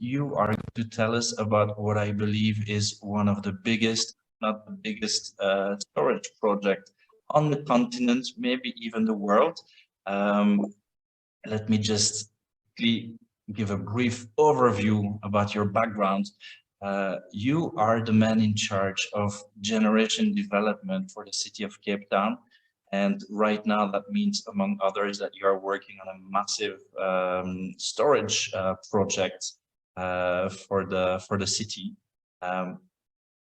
you are going to tell us about what I believe is one of the biggest, not the biggest, storage project on the continent, maybe even the world. Let me just give a brief overview about your background. You are the man in charge of generation development for the city of Cape Town. And right now that means, among others, that you are working on a massive storage project for the city.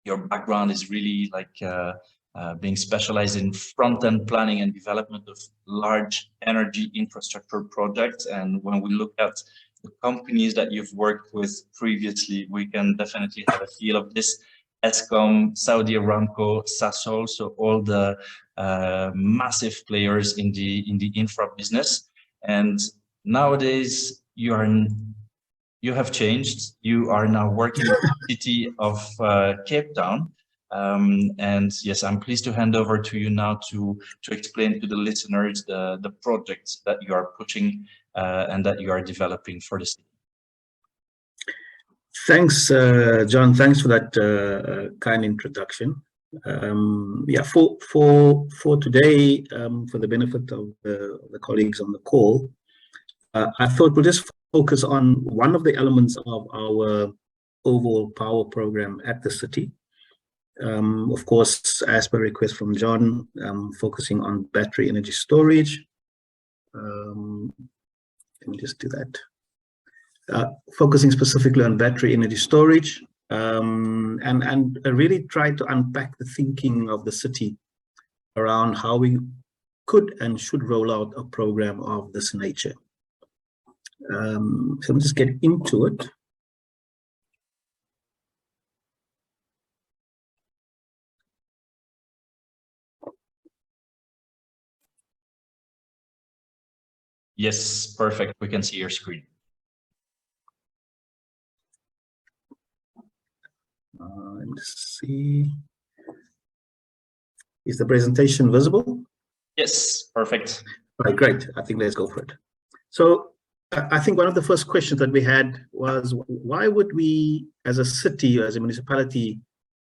Your background is really like being specialized in front-end planning and development of large energy infrastructure projects. And when we look at the companies that you've worked with previously, we can definitely have a feel of this. Eskom, Saudi Aramco, Sasol, so all the massive players in the infra business. And nowadays you have changed. You are now working in the city of Cape Town. And yes, I'm pleased to hand over to you now to explain to the listeners the projects that you are pushing and that you are developing for the city. Thanks, John. Thanks for that kind introduction. Yeah, for today, for the benefit of the colleagues on the call, I thought we'll just focus on one of the elements of our overall power program at the city. Of course, as per request from John, focusing on battery energy storage. Let me just do that. Focusing specifically on battery energy storage, and really try to unpack the thinking of the city around how we could and should roll out a program of this nature. So let me just get into it. Yes, perfect. We can see your screen. Let me see. Is the presentation visible? Yes, perfect. All right, great. I think let's go for it. So I think one of the first questions that we had was, why would we as a city or as a municipality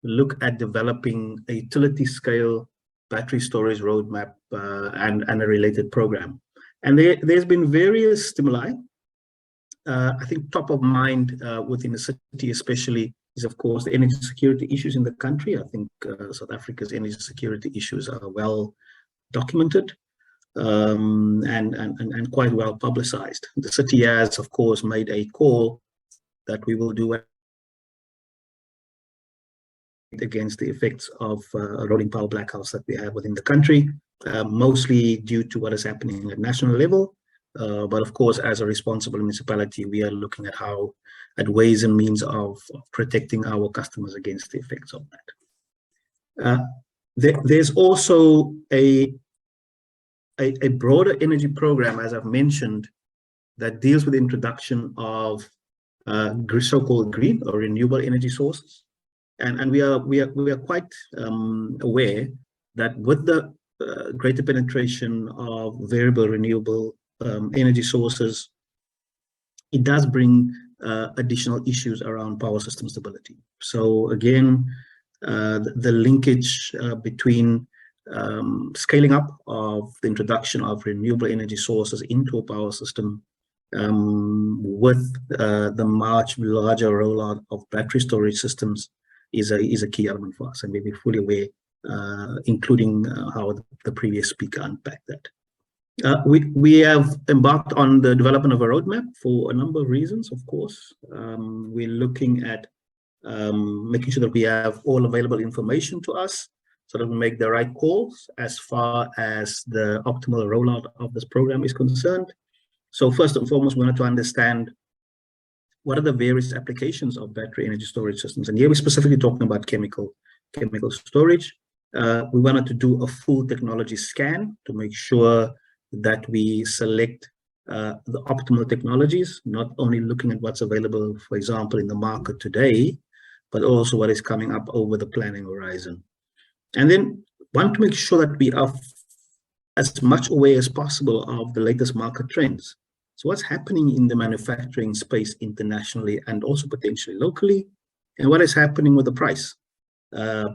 look at developing a utility scale battery storage roadmap and a related program? And there's been various stimuli. I think top of mind within the city especially is, of course, the energy security issues in the country. I think South Africa's energy security issues are well documented and quite well publicized. The city has, of course, made a call that we will do against the effects of rolling power blackouts that we have within the country, mostly due to what is happening at national level. But of course, as a responsible municipality, we are looking at ways and means of protecting our customers against the effects of that. There's also a broader energy program, as I've mentioned, that deals with the introduction of so-called green or renewable energy sources. And we are quite aware that with the greater penetration of variable renewable energy sources, it does bring additional issues around power system stability. So again, the linkage between scaling up of the introduction of renewable energy sources into a power system with the much larger rollout of battery storage systems is a key element for us, and we'll be fully aware, including how the previous speaker unpacked that. We have embarked on the development of a roadmap for a number of reasons, of course. We're looking at making sure that we have all available information to us so that we make the right calls as far as the optimal rollout of this program is concerned. So first and foremost, we wanted to understand what are the various applications of battery energy storage systems. And here we're specifically talking about chemical storage. We wanted to do a full technology scan to make sure that we select the optimal technologies, not only looking at what's available, for example, in the market today, but also what is coming up over the planning horizon. And then want to make sure that we are as much aware as possible of the latest market trends. So what's happening in the manufacturing space internationally and also potentially locally, and what is happening with the price?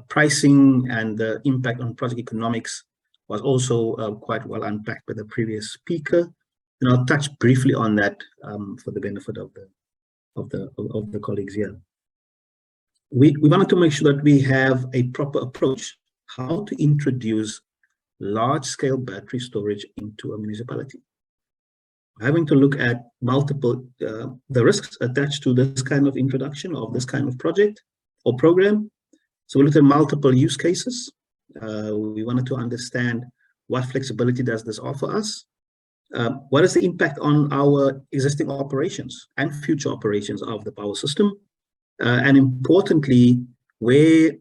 Pricing and the impact on project economics was also quite well unpacked by the previous speaker, and I'll touch briefly on that for the benefit of the colleagues here. We wanted to make sure that we have a proper approach how to introduce large-scale battery storage into a municipality. Having to look at multiple the risks attached to this kind of introduction of this kind of project or program. So we looked at multiple use cases. We wanted to understand what flexibility does this offer us? What is the impact on our existing operations and future operations of the power system? And importantly, where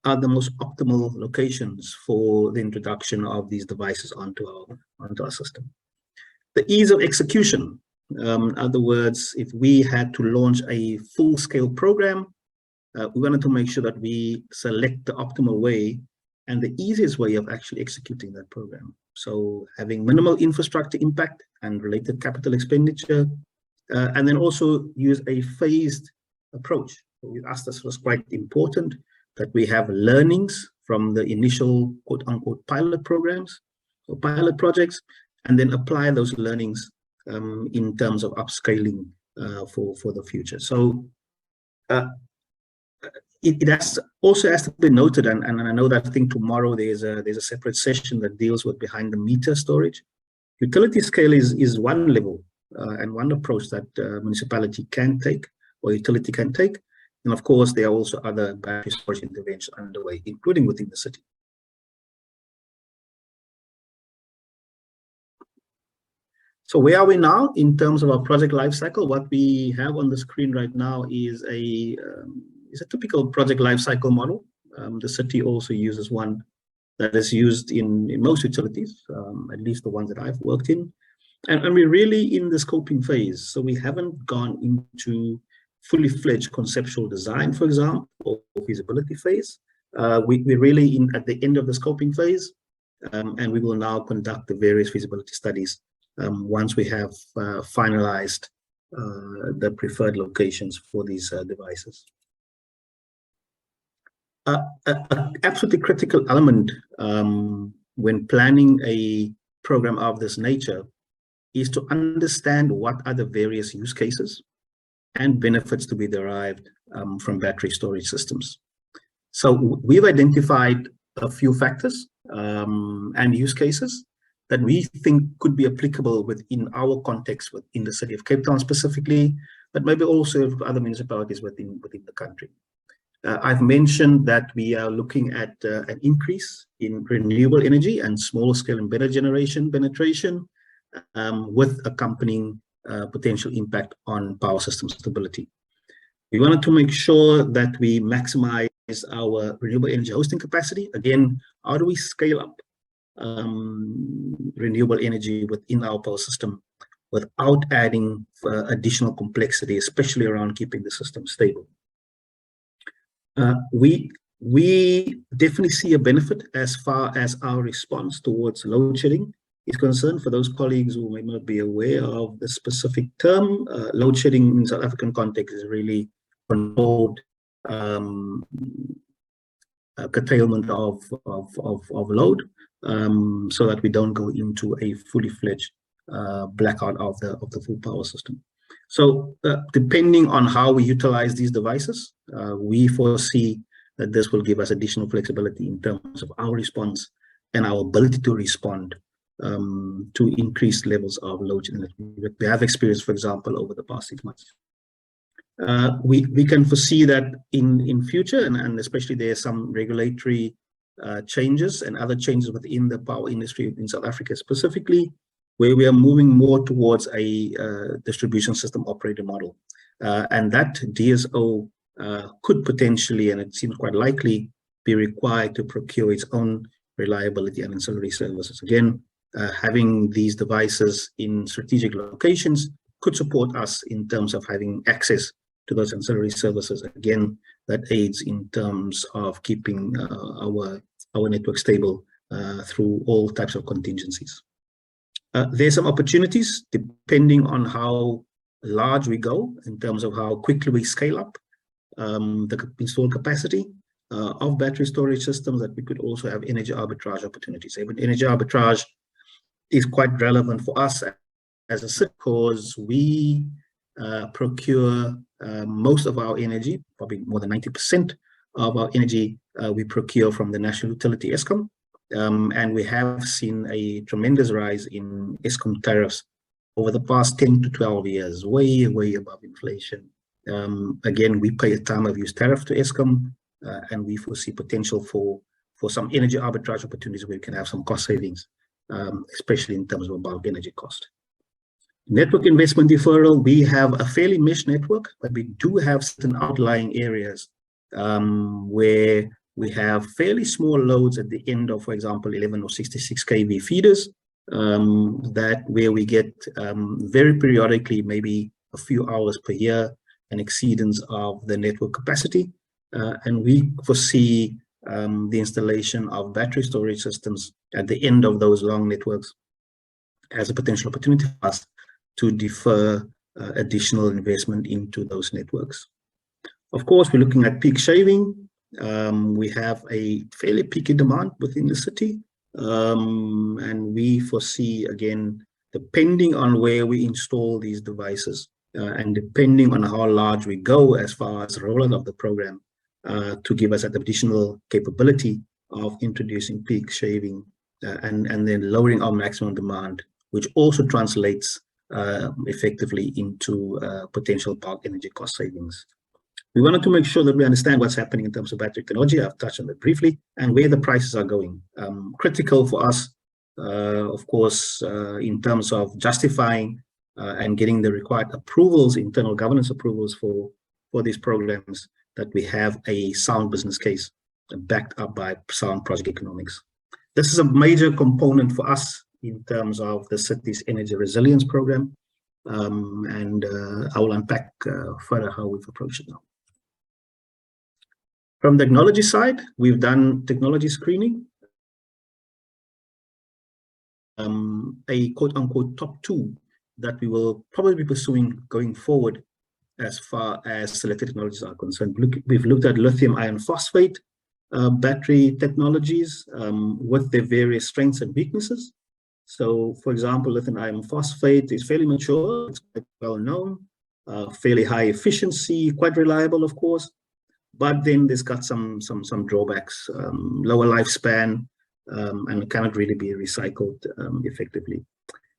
are the most optimal locations for the introduction of these devices onto our system? The ease of execution. In other words, if we had to launch a full-scale program, we wanted to make sure that we select the optimal way and the easiest way of actually executing that program. So having minimal infrastructure impact and related capital expenditure, and then also use a phased approach. We asked this was quite important, that we have learnings from the initial quote-unquote pilot programs or pilot projects, and then apply those learnings in terms of upscaling for the future. So it also has to be noted, and I know that I think tomorrow there's a separate session that deals with behind the meter storage. Utility scale is one level and one approach that municipality can take or utility can take. And of course, there are also other battery storage interventions underway, including within the city. So where are we now in terms of our project lifecycle? What we have on the screen right now is a typical project lifecycle model. The city also uses one that is used in most utilities, at least the ones that I've worked in. And we're really in the scoping phase. So we haven't gone into fully fledged conceptual design, for example, or feasibility phase. We're really at the end of the scoping phase, and we will now conduct the various feasibility studies once we have finalized the preferred locations for these devices. Absolutely critical element when planning a program of this nature is to understand what are the various use cases and benefits to be derived from battery storage systems. So we've identified a few factors and use cases that we think could be applicable within our context within the city of Cape Town specifically, but maybe also other municipalities within the country. I've mentioned that we are looking at an increase in renewable energy and small-scale embedded generation penetration with accompanying potential impact on power system stability. We wanted to make sure that we maximize our renewable energy hosting capacity. Again, how do we scale up renewable energy within our power system without adding additional complexity, especially around keeping the system stable? We definitely see a benefit as far as our response towards load shedding is concerned. For those colleagues who may not be aware of the specific term, load shedding in South African context is really controlled curtailment of load, so that we don't go into a fully fledged blackout of the full power system. So depending on how we utilize these devices, we foresee that this will give us additional flexibility in terms of our response and our ability to respond to increased levels of load shedding that we have experienced, for example, over the past 6 months. We can foresee that in future, and especially there are some regulatory changes and other changes within the power industry in South Africa specifically, where we are moving more towards a distribution system operator model. And that DSO could potentially, and it seems quite likely, be required to procure its own reliability and ancillary services. Again, having these devices in strategic locations could support us in terms of having access to those ancillary services. Again, that aids in terms of keeping our network stable through all types of contingencies. There's some opportunities depending on how large we go in terms of how quickly we scale up the installed capacity of battery storage systems, that we could also have energy arbitrage opportunities. Even energy arbitrage is quite relevant for us as a city, because we procure most of our energy, probably more than 90% of our energy we procure from the national utility Eskom. And we have seen a tremendous rise in Eskom tariffs over the past 10 to 12 years, way above inflation. Again, we pay a time of use tariff to Eskom, and we foresee potential for some energy arbitrage opportunities where we can have some cost savings, especially in terms of bulk energy cost. Network investment deferral, we have a fairly meshed network, but we do have certain outlying areas where we have fairly small loads at the end of, for example, 11 or 66 kV feeders, where we get very periodically, maybe a few hours per year, an exceedance of the network capacity. And we foresee the installation of battery storage systems at the end of those long networks as a potential opportunity for us to defer additional investment into those networks. Of course, we're looking at peak shaving. We have a fairly peaky demand within the city, and we foresee, again, depending on where we install these devices and depending on how large we go as far as the rollout of the program, to give us that additional capability of introducing peak shaving and then lowering our maximum demand, which also translates effectively into potential bulk energy cost savings. We wanted to make sure that we understand what's happening in terms of battery technology. I've touched on it briefly, and where the prices are going. Critical for us, of course, in terms of justifying and getting the required approvals, internal governance approvals for these programs, that we have a sound business case backed up by sound project economics. This is a major component for us in terms of the city's energy resilience program, and I will unpack further how we've approached it now. From the technology side, we've done technology screening, a quote-unquote top two that we will probably be pursuing going forward as far as selected technologies are concerned. We've looked at lithium iron phosphate battery technologies with their various strengths and weaknesses. So, for example, lithium iron phosphate is fairly mature, it's quite well known, fairly high efficiency, quite reliable, of course. But then there's got some drawbacks, lower lifespan, and cannot really be recycled effectively.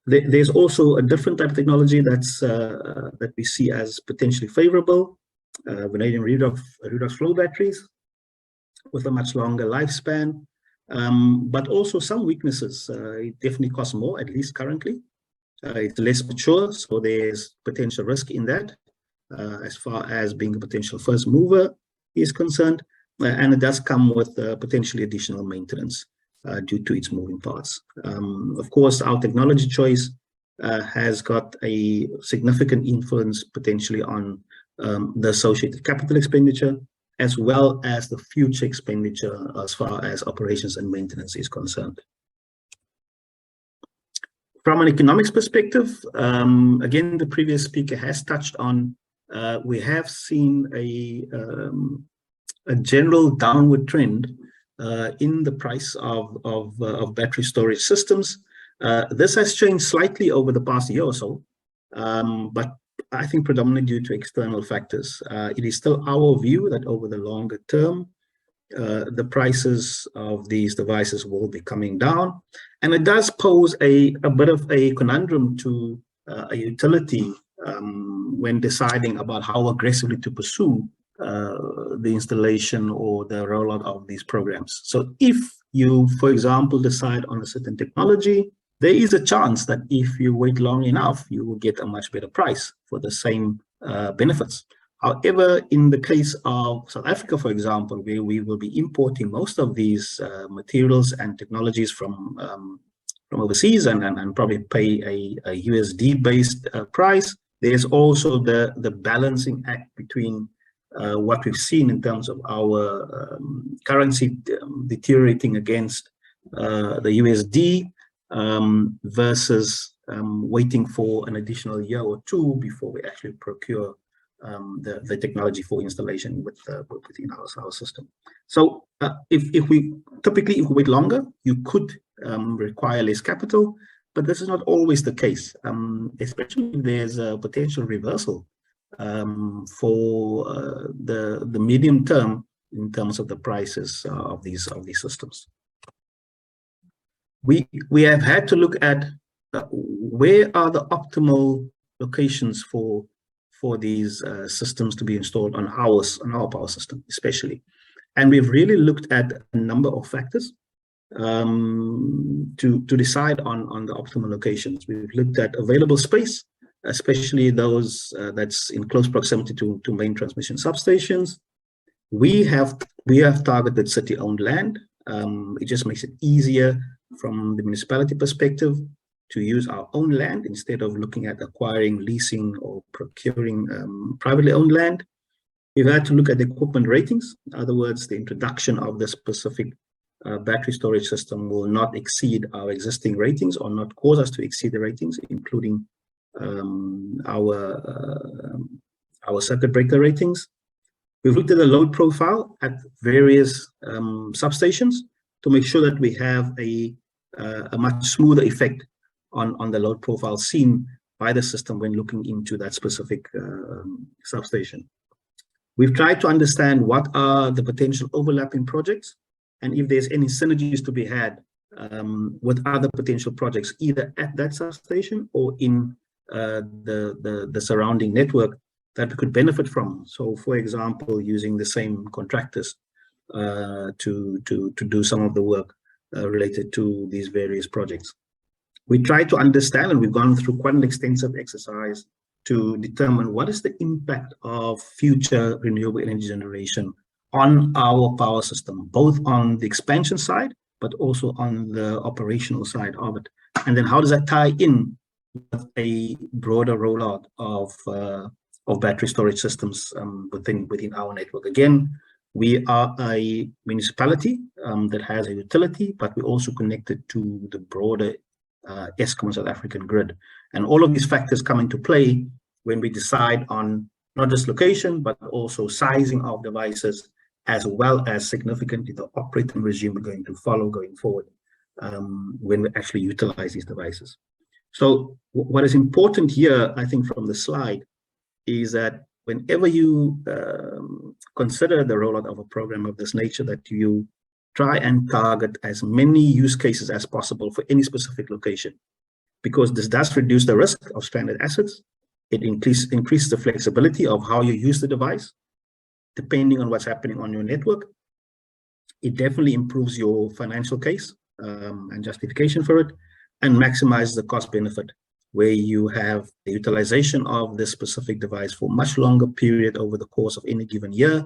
There's also a different type of technology that we see as potentially favorable, vanadium redox flow batteries with a much longer lifespan, but also some weaknesses. It definitely costs more, at least currently. It's less mature, so there's potential risk in that as far as being a potential first mover is concerned, and it does come with potentially additional maintenance due to its moving parts. Of course, our technology choice has got a significant influence potentially on the associated capital expenditure, as well as the future expenditure as far as operations and maintenance is concerned. From an economics perspective, again, the previous speaker has touched on, we have seen a general downward trend in the price of battery storage systems. This has changed slightly over the past year or so, but I think predominantly due to external factors. It is still our view that over the longer term, the prices of these devices will be coming down. And it does pose a bit of a conundrum to a utility when deciding about how aggressively to pursue the installation or the rollout of these programs. So if you, for example, decide on a certain technology, there is a chance that if you wait long enough, you will get a much better price for the same benefits. However, in the case of South Africa, for example, where we will be importing most of these materials and technologies from overseas and probably pay a USD-based price, there's also the balancing act between what we've seen in terms of our currency deteriorating against the USD, versus waiting for an additional year or two before we actually procure the technology for installation within our system. So if we wait longer, you could require less capital, but this is not always the case, especially if there's a potential reversal for the medium term in terms of the prices of these systems. We have had to look at where are the optimal locations for these systems to be installed on our power system, especially. And we've really looked at a number of factors to decide on the optimal locations. We've looked at available space, especially those that's in close proximity to main transmission substations. We have targeted city-owned land. It just makes it easier from the municipality perspective to use our own land instead of looking at acquiring, leasing, or procuring privately owned land. We've had to look at the equipment ratings. In other words, the introduction of the specific battery storage system will not exceed our existing ratings or not cause us to exceed the ratings, including our circuit breaker ratings. We've looked at the load profile at various substations to make sure that we have a much smoother effect on the load profile seen by the system when looking into that specific substation. We've tried to understand what are the potential overlapping projects and if there's any synergies to be had with other potential projects, either at that substation or in the surrounding network that we could benefit from. So, for example, using the same contractors to do some of the work related to these various projects. We try to understand, and we've gone through quite an extensive exercise to determine what is the impact of future renewable energy generation on our power system, both on the expansion side, but also on the operational side of it. And then how does that tie in with a broader rollout of battery storage systems within our network? Again, we are a municipality that has a utility, but we're also connected to the broader Eskom South African grid. And all of these factors come into play when we decide on not just location, but also sizing of devices, as well as significantly the operating regime we're going to follow going forward when we actually utilize these devices. So what is important here, I think, from the slide is that whenever you consider the rollout of a program of this nature, that you try and target as many use cases as possible for any specific location, because this does reduce the risk of stranded assets. It increases the flexibility of how you use the device, depending on what's happening on your network. It definitely improves your financial case and justification for it, and maximizes the cost benefit, where you have the utilization of this specific device for a much longer period over the course of any given year,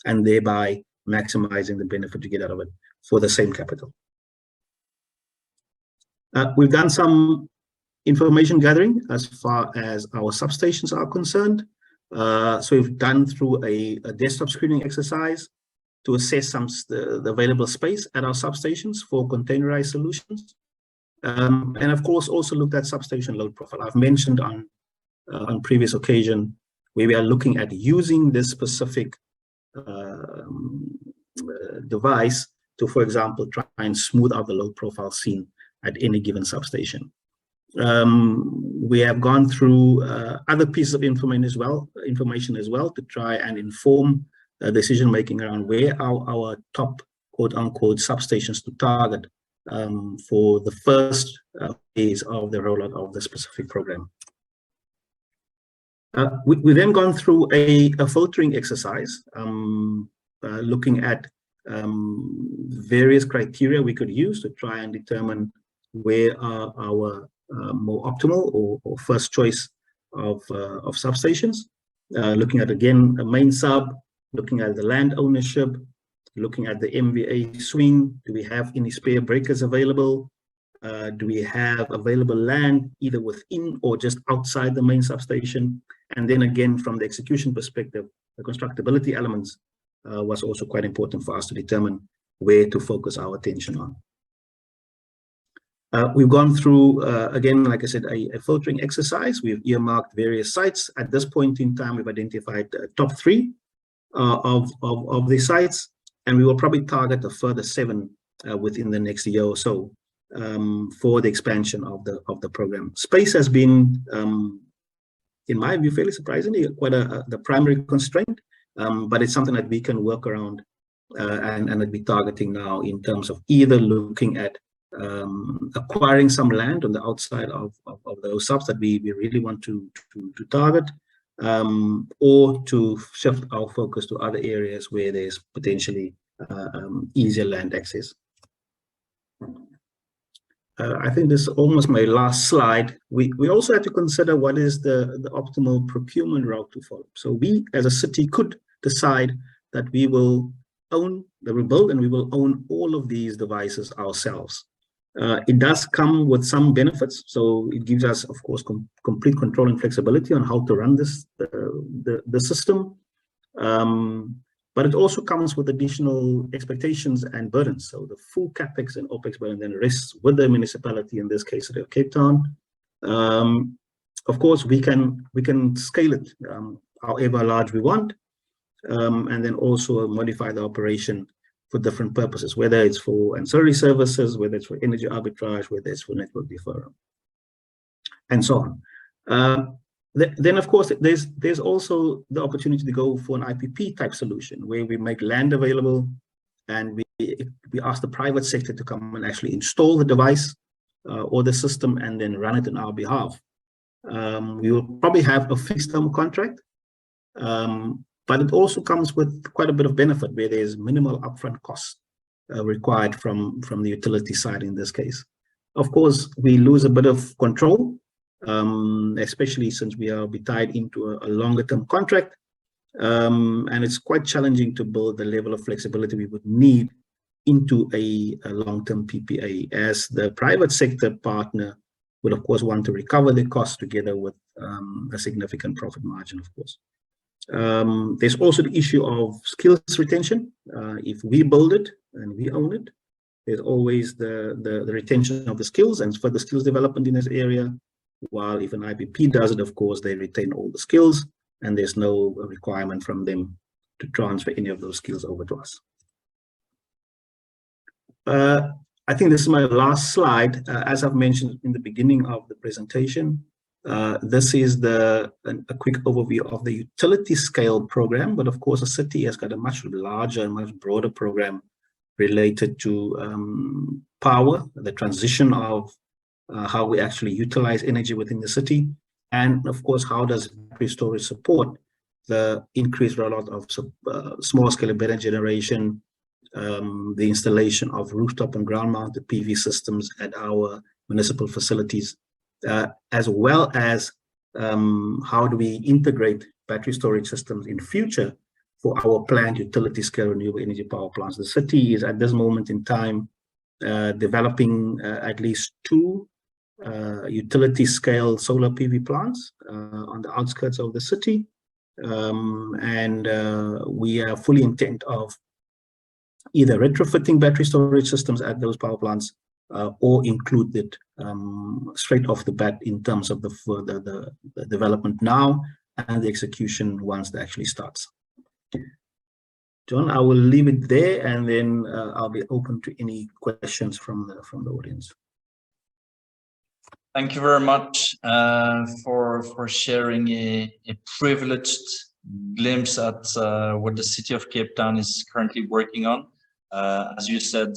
and thereby maximizing the benefit you get out of it for the same capital. We've done some information gathering as far as our substations are concerned. So we've done through a desktop screening exercise to assess the available space at our substations for containerized solutions. And of course, also looked at substation load profile. I've mentioned on previous occasion where we are looking at using this specific device to, for example, try and smooth out the load profile seen at any given substation. We have gone through other pieces of information as well to try and inform decision making around where our top quote unquote substations to target for the first phase of the rollout of the specific program. We then gone through a filtering exercise, looking at various criteria we could use to try and determine where are our more optimal or first choice of substations. Looking at, again, a main sub, looking at the land ownership, looking at the MVA swing. Do we have any spare breakers available? Do we have available land either within or just outside the main substation? And then again, from the execution perspective, the constructability elements was also quite important for us to determine where to focus our attention on. We've gone through, again, like I said, a filtering exercise. We've earmarked various sites. At this point in time, we've identified top 3 of the sites, and we will probably target a further 7 within the next year or so for the expansion of the program. Space has been, in my view, fairly surprisingly, quite the primary constraint, but it's something that we can work around and that we're targeting now in terms of either looking at acquiring some land on the outside of those subs that we really want to target, or to shift our focus to other areas where there's potentially easier land access. I think this is almost my last slide. We also have to consider what is the optimal procurement route to follow. So we as a city could decide that we will build and we will own all of these devices ourselves. It does come with some benefits. So it gives us, of course, complete control and flexibility on how to run this the system. But it also comes with additional expectations and burdens. So the full capex and opex burden then rests with the municipality, in this case, of Cape Town. Of course, we can scale it however large we want, and then also modify the operation for different purposes, whether it's for ancillary services, whether it's for energy arbitrage, whether it's for network deferral, and so on. Then, of course, there's also the opportunity to go for an IPP type solution where we make land available and we ask the private sector to come and actually install the device or the system and then run it on our behalf. We will probably have a fixed term contract, but it also comes with quite a bit of benefit where there's minimal upfront costs required from the utility side in this case. Of course, we lose a bit of control, especially since we are tied into a longer term contract, and it's quite challenging to build the level of flexibility we would need into a long-term PPA, as the private sector partner would of course want to recover the costs together with a significant profit margin, of course. There's also the issue of skills retention. If we build it and we own it, there's always the retention of the skills and further skills development in this area. While if an IPP does it, of course, they retain all the skills and there's no requirement from them to transfer any of those skills over to us. I think this is my last slide. As I've mentioned in the beginning of the presentation, this is a quick overview of the utility scale program, but of course, the city has got a much larger and much broader program related to power, the transition of how we actually utilize energy within the city, and of course, how does battery storage support the increased rollout of small-scale embedded generation, the installation of rooftop and ground-mounted PV systems at our municipal facilities, as well as how do we integrate battery storage systems in future for our planned utility-scale renewable energy power plants. The city is at this moment in time developing at least 2 utility-scale solar PV plants on the outskirts of the city, and we are fully intent of either retrofitting battery storage systems at those power plants or include it straight off the bat in terms of the development now and the execution once it actually starts. John, I will leave it there, and then I'll be open to any questions from the audience. Thank you very much for sharing a privileged glimpse at what the city of Cape Town is currently working on. As you said,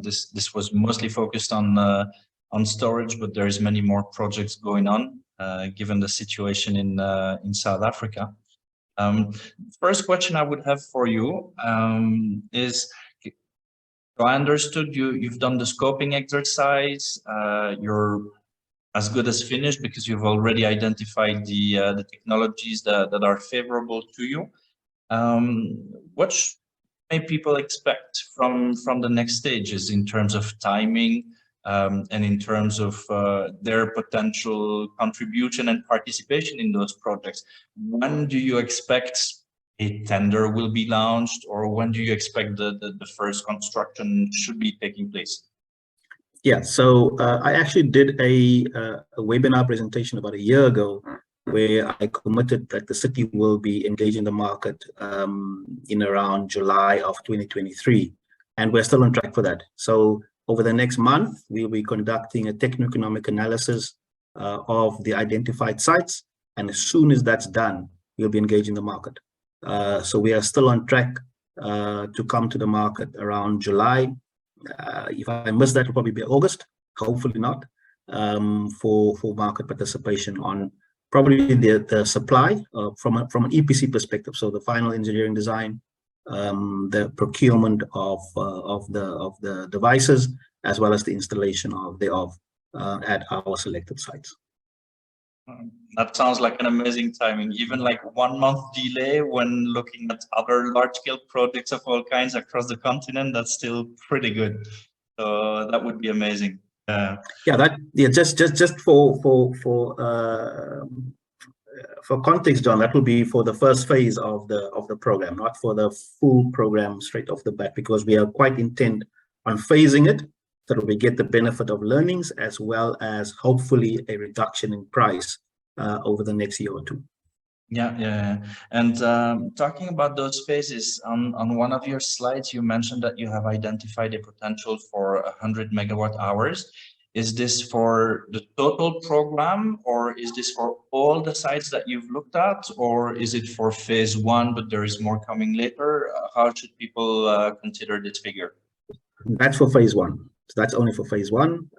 this was mostly focused on storage, but there is many more projects going on given the situation in South Africa. First question I would have for you is, I understood you've done the scoping exercise. You're as good as finished because you've already identified the technologies that are favorable to you. What may people expect from the next stages in terms of timing and in terms of their potential contribution and participation in those projects? When do you expect a tender will be launched, or when do you expect the first construction should be taking place? Yeah, so I actually did a webinar presentation about a year ago where I committed that the city will be engaging the market in around July of 2023. And we're still on track for that. So over the next month, we'll be conducting a techno-economic analysis of the identified sites. And as soon as that's done, we'll be engaging the market. So we are still on track to come to the market around July. If I miss that, it'll probably be August, hopefully not, for market participation on probably the supply from an EPC perspective. So the final engineering design, the procurement of the devices, as well as the installation thereof at our selected sites. That sounds like an amazing timing. Even like 1 month delay when looking at other large-scale projects of all kinds across the continent, that's still pretty good. So that would be amazing. Just for context, John, that will be for the first phase of the program, not for the full program straight off the bat, because we are quite intent on phasing it so that we get the benefit of learnings as well as hopefully a reduction in price over the next year or two. Yeah. And talking about those phases, on one of your slides, you mentioned that you have identified a potential for 100 megawatt hours. Is this for the total program, or is this for all the sites that you've looked at, or is it for phase one, but there is more coming later? How should people consider this figure? That's for phase one. So that's only for phase one.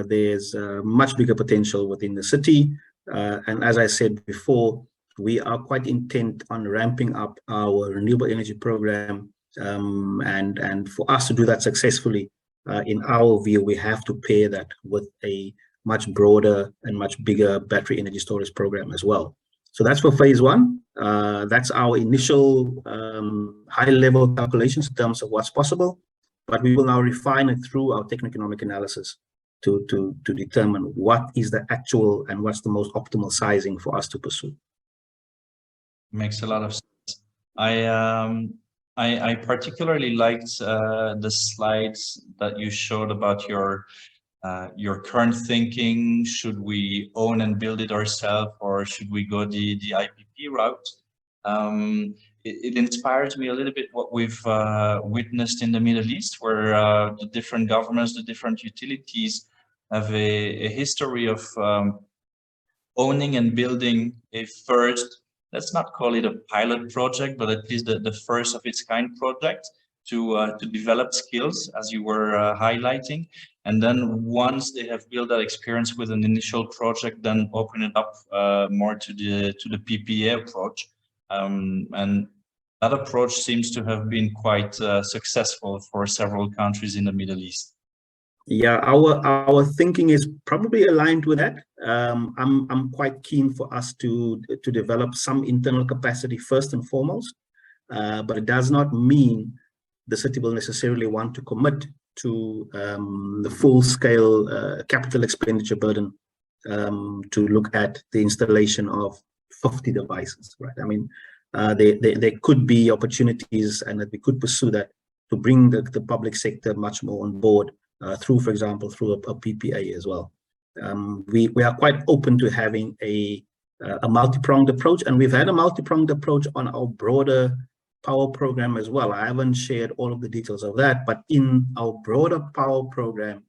There's much bigger potential within the city. And as I said before, we are quite intent on ramping up our renewable energy program. And for us to do that successfully, in our view, we have to pair that with a much broader and much bigger battery energy storage program as well. So that's for phase one. That's our initial high-level calculations in terms of what's possible, but we will now refine it through our techno-economic analysis to determine what is the actual and what's the most optimal sizing for us to pursue. Makes a lot of sense. I particularly liked the slides that you showed about your current thinking. Should we own and build it ourselves, or should we go the IPP route? It inspires me a little bit what we've witnessed in the Middle East, where the different governments, the different utilities have a history of owning and building a first, let's not call it a pilot project, but at least the first of its kind project to develop skills, as you were highlighting. And then once they have built that experience with an initial project, then open it up more to the PPA approach. And that approach seems to have been quite successful for several countries in the Middle East. Yeah, our thinking is probably aligned with that. I'm quite keen for us to develop some internal capacity first and foremost, but it does not mean the city will necessarily want to commit to the full-scale capital expenditure burden to look at the installation of 50 devices, right? I mean, there could be opportunities, and that we could pursue that to bring the public sector much more on board. Through, for example, through a PPA as well. We are quite open to having a multi-pronged approach, and we've had a multi-pronged approach on our broader power program as well. I haven't shared all of the details of that, but in our broader power program,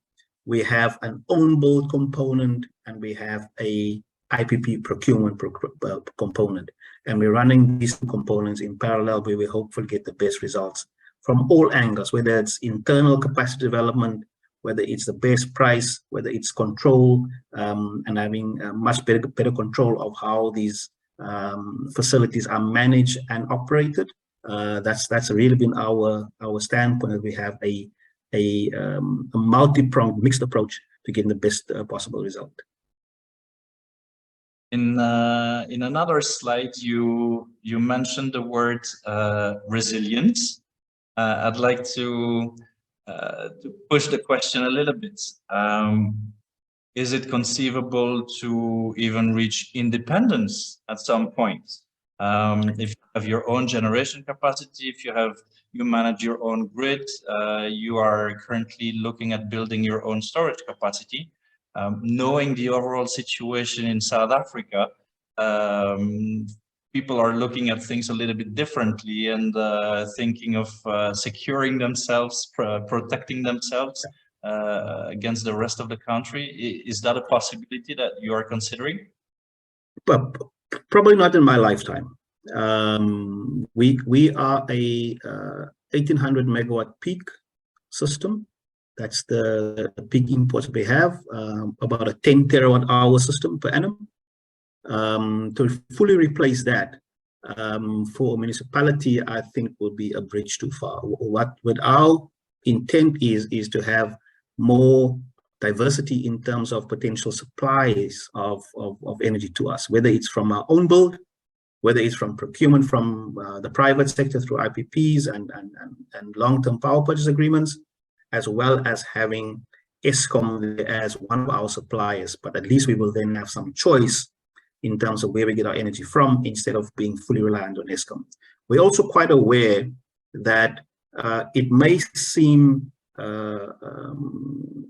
we have an on-board component and we have a IPP procurement component, and we're running these two components in parallel, where we hopefully get the best results from all angles, whether it's internal capacity development, whether it's the best price, whether it's control, and having a much better control of how these facilities are managed and operated. That's really been our standpoint, that we have a multi-pronged mixed approach to getting the best possible result. In another slide, you mentioned the word resilience. I'd like to push the question a little bit. Is it conceivable to even reach independence at some point? If have your own generation capacity, if you manage your own grid, you are currently looking at building your own storage capacity. Knowing the overall situation in South Africa, people are looking at things a little bit differently and thinking of securing themselves, protecting themselves against the rest of the country. Is that a possibility that you are considering? But probably not in my lifetime. We are a 1800 megawatt peak system. That's the peak imports we have, about a 10 terawatt hour system per annum. To fully replace that for a municipality, I think would be a bridge too far. What our intent is to have more diversity in terms of potential supplies of energy to us, whether it's from our own build, whether it's from procurement from the private sector through IPPs and long-term power purchase agreements, as well as having Eskom as one of our suppliers. But at least we will then have some choice in terms of where we get our energy from, instead of being fully reliant on Eskom. We're also quite aware that it may seem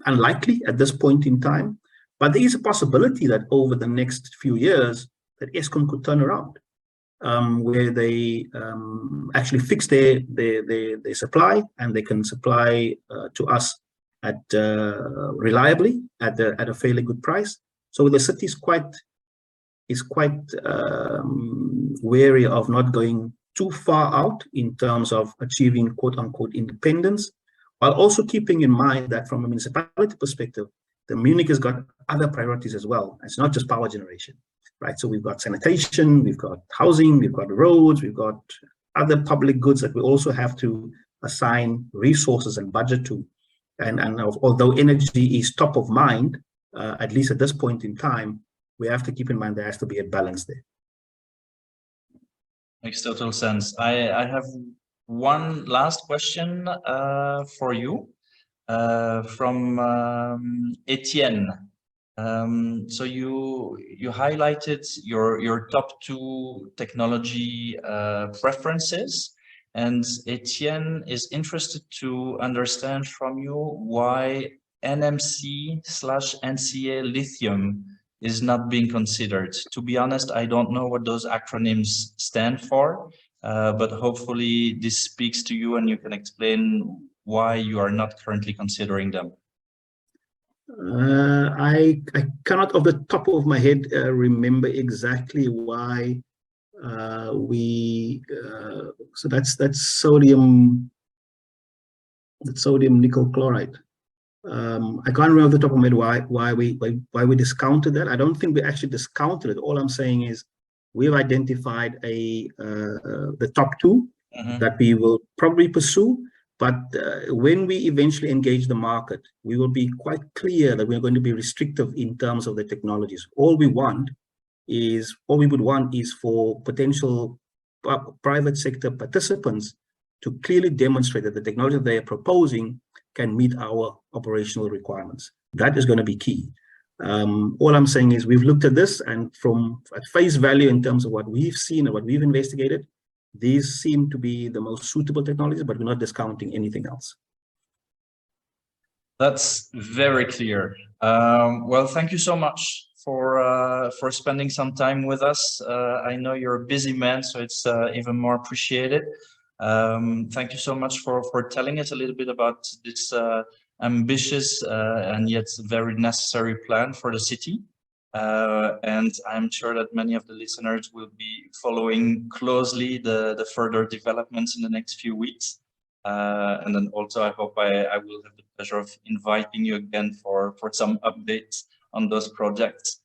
unlikely at this point in time, but there is a possibility that over the next few years that Eskom could turn around, where they actually fix their supply, and they can supply to us at reliably at a fairly good price. So the city is quite wary of not going too far out in terms of achieving quote unquote independence, while also keeping in mind that from a municipality perspective, the Munich has got other priorities as well. It's not just power generation, right? So we've got sanitation, we've got housing, we've got roads, we've got other public goods that we also have to assign resources and budget to. And although energy is top of mind, at least at this point in time, we have to keep in mind there has to be a balance there. Makes total sense. I have one last question for you from Etienne. So you highlighted your top two technology preferences, and Etienne is interested to understand from you why NMC/NCA lithium is not being considered. To be honest, I don't know what those acronyms stand for, but hopefully this speaks to you and you can explain why you are not currently considering them. I cannot off the top of my head remember exactly why so that's sodium nickel chloride. I can't remember off the top of my head why we discounted that. I don't think we actually discounted it. All I'm saying is we've identified the top two that we will probably pursue. But when we eventually engage the market, we will be quite clear that we're going to be restrictive in terms of the technologies. All we would want is for potential private sector participants to clearly demonstrate that the technology they are proposing can meet our operational requirements. That is going to be key. All I'm saying is we've looked at this, and at face value in terms of what we've seen and what we've investigated, these seem to be the most suitable technologies, but we're not discounting anything else. That's very clear. Well, thank you so much for spending some time with us. I know you're a busy man, so it's even more appreciated. Thank you so much for telling us a little bit about this ambitious and yet very necessary plan for the city. And I'm sure that many of the listeners will be following closely the further developments in the next few weeks. And then also I hope I will have the pleasure of inviting you again for some updates on those projects.